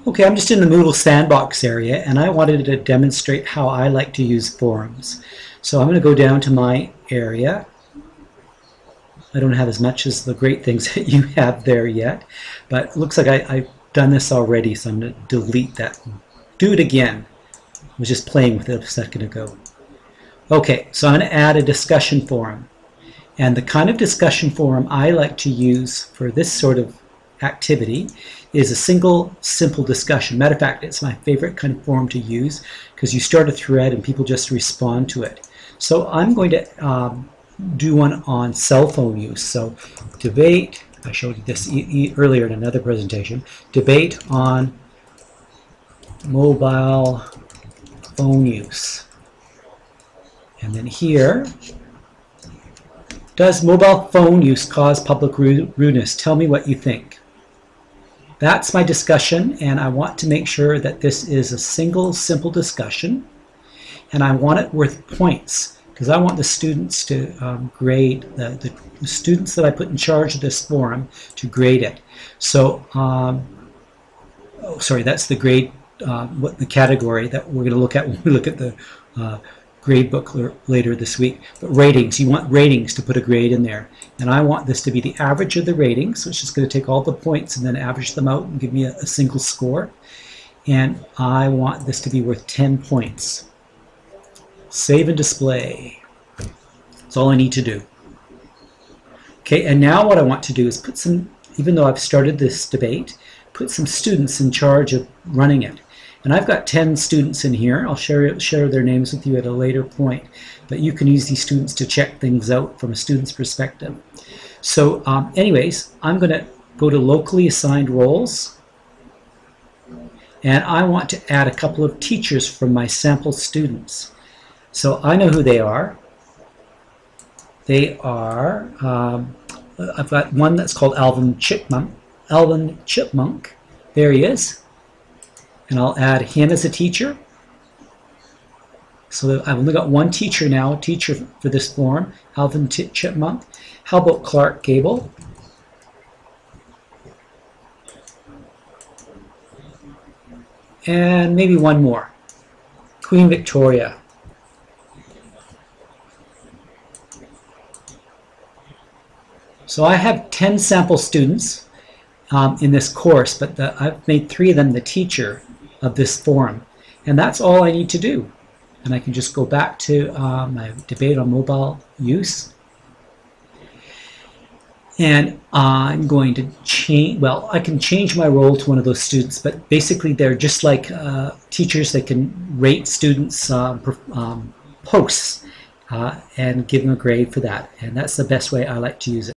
Okay, I'm just in the Moodle sandbox area and I wanted to demonstrate how I like to use forums. So I'm going to go down to my area. I don't have as much as the great things that you have there yet, but it looks like I've done this already, so I'm going to delete that. Do it again. I was just playing with it a second ago. Okay, so I'm going to add a discussion forum. And the kind of discussion forum I like to use for this sort of activity is a single, simple discussion. Matter of fact, it's my favorite kind of forum to use because you start a thread and people just respond to it. So I'm going to do one on cell phone use. So debate, I showed you this earlier in another presentation, debate on mobile phone use. And then here, does mobile phone use cause public rudeness? Tell me what you think. That's my discussion, and I want to make sure that this is a single, simple discussion, and I want it worth points because I want the students to grade, the students that I put in charge of this forum to grade it. So, oh, sorry, that's the grade, what the category that we're going to look at when we look at the grade book later this week. But ratings, you want ratings to put a grade in there. And I want this to be the average of the ratings, which is going to take all the points and then average them out and give me a single score. And I want this to be worth 10 points. Save and display. That's all I need to do. Okay, and now what I want to do is put some, even though I've started this debate, put some students in charge of running it. And I've got 10 students in here. I'll share their names with you at a later point. But you can use these students to check things out from a student's perspective. So anyways, I'm going to go to locally assigned roles. And I want to add a couple of teachers from my sample students. So I know who they are. They are, I've got one that's called Alvin Chipmunk. Alvin Chipmunk. There he is. And I'll add him as a teacher. So I've only got one teacher now, a teacher for this forum, Alvin Chipmunk. How about Clark Gable? And maybe one more, Queen Victoria. So I have 10 sample students in this course, but I've made 3 of them the teacher of this forum, and that's all I need to do. And I can just go back to my debate on mobile use, and I'm going to change, well, I can change my role to one of those students, but basically they're just like teachers. They can rate students' posts and give them a grade for that, and that's the best way I like to use it.